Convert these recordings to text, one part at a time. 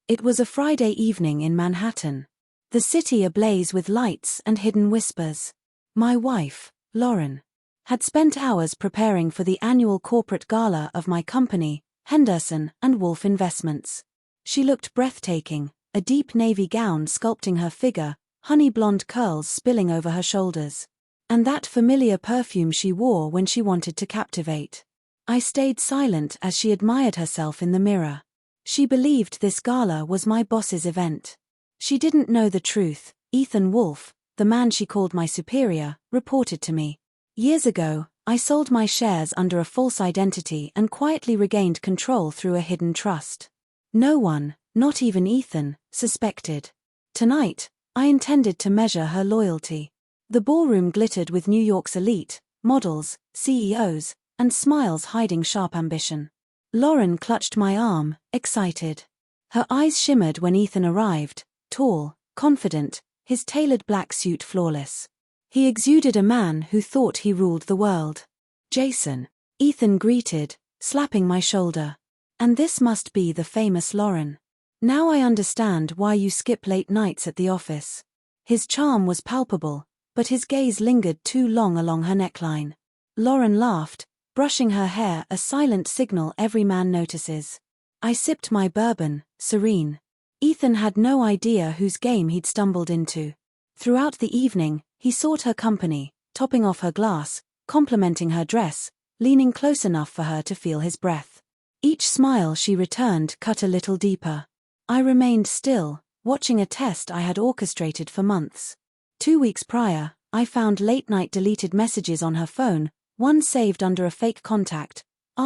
It was a Friday evening in Manhattan. The city ablaze with lights and hidden whispers. My wife, Lauren, had spent hours preparing for the annual corporate gala of my company, Henderson and Wolf Investments. She looked breathtaking, a deep navy gown sculpting her figure, honey blonde curls spilling over her shoulders. And that familiar perfume she wore when she wanted to captivate. I stayed silent as she admired herself in the mirror. She believed this gala was my boss's event. She didn't know the truth. Ethan Wolf, the man she called my superior, reported to me. Years ago, I sold my shares under a false identity and quietly regained control through a hidden trust. No one, not even Ethan, suspected. Tonight, I intended to measure her loyalty. The ballroom glittered with New York's elite, models, CEOs, and smiles hiding sharp ambition. Lauren clutched my arm, excited. Her eyes shimmered when Ethan arrived, tall, confident, his tailored black suit flawless. He exuded a man who thought he ruled the world. "Jason," Ethan greeted, slapping my shoulder. "And this must be the famous Lauren. Now I understand why you skip late nights at the office." His charm was palpable, but his gaze lingered too long along her neckline. Lauren laughed, brushing her hair, a silent signal every man notices. I sipped my bourbon, serene. Ethan had no idea whose game he'd stumbled into. Throughout the evening, he sought her company, topping off her glass, complimenting her dress, leaning close enough for her to feel his breath. Each smile she returned cut a little deeper. I remained still, watching a test I had orchestrated for months. 2 weeks prior, I found late-night deleted messages on her phone, one saved under a fake contact.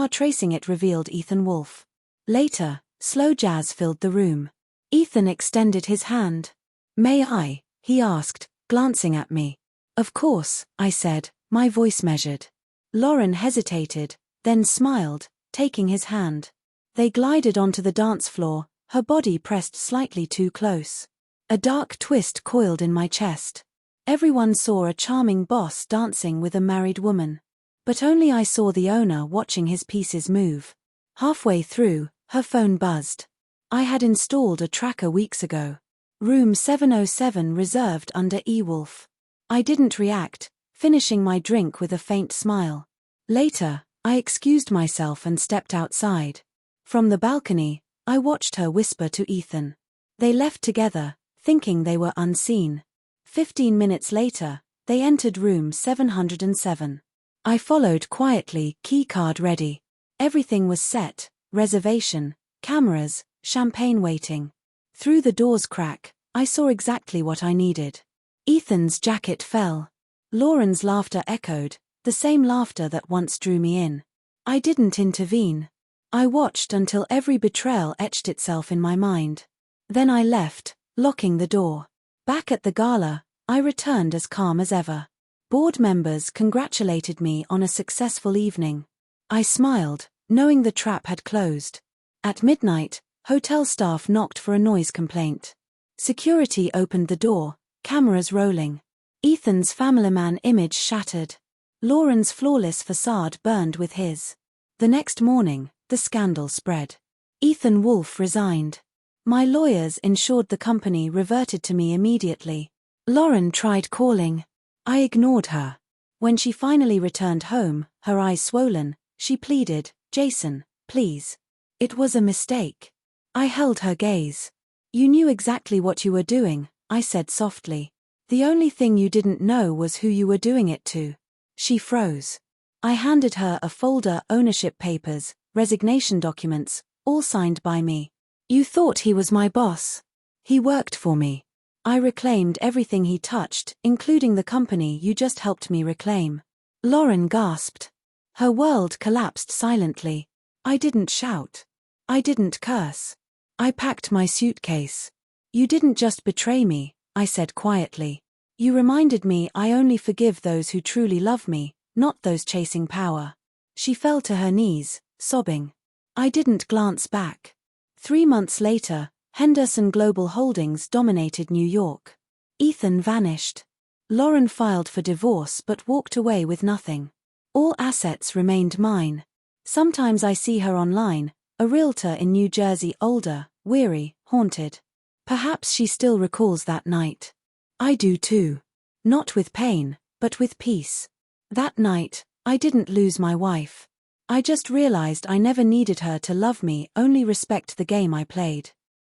Tracing it revealed Ethan Wolf. Later, slow jazz filled the room. Ethan extended his hand. "May I?" he asked, glancing at me. "Of course," I said, my voice measured. Lauren hesitated, then smiled, taking his hand. They glided onto the dance floor, her body pressed slightly too close. A dark twist coiled in my chest. Everyone saw a charming boss dancing with a married woman. But only I saw the owner watching his pieces move. Halfway through, her phone buzzed. I had installed a tracker weeks ago. Room 707 reserved under E-Wolf. I didn't react, finishing my drink with a faint smile. Later, I excused myself and stepped outside. From the balcony, I watched her whisper to Ethan. They left together, thinking they were unseen. 15 minutes later, they entered room 707. I followed quietly, keycard ready. Everything was set, reservation, cameras, champagne waiting. Through the door's crack, I saw exactly what I needed. Ethan's jacket fell. Lauren's laughter echoed, the same laughter that once drew me in. I didn't intervene. I watched until every betrayal etched itself in my mind. Then I left, locking the door. Back at the gala, I returned as calm as ever. Board members congratulated me on a successful evening. I smiled, knowing the trap had closed. At midnight, hotel staff knocked for a noise complaint. Security opened the door, cameras rolling. Ethan's family man image shattered. Lauren's flawless facade burned with his. The next morning, the scandal spread. Ethan Wolf resigned. My lawyers ensured the company reverted to me immediately. Lauren tried calling. I ignored her. When she finally returned home, her eyes swollen, she pleaded, "Jason, please. It was a mistake." I held her gaze. "You knew exactly what you were doing," I said softly. "The only thing you didn't know was who you were doing it to." She froze. I handed her a folder, ownership papers, resignation documents, all signed by me. "You thought he was my boss. He worked for me. I reclaimed everything he touched, including the company you just helped me reclaim." Lauren gasped. Her world collapsed silently. I didn't shout. I didn't curse. I packed my suitcase. "You didn't just betray me," I said quietly. "You reminded me I only forgive those who truly love me, not those chasing power." She fell to her knees, sobbing. I didn't glance back. 3 months later, Henderson Global Holdings dominated New York. Ethan vanished. Lauren filed for divorce but walked away with nothing. All assets remained mine. Sometimes I see her online, a realtor in New Jersey, older, weary, haunted. Perhaps she still recalls that night. I do too. Not with pain, but with peace. That night, I didn't lose my wife. I just realized I never needed her to love me, only respect the game I played.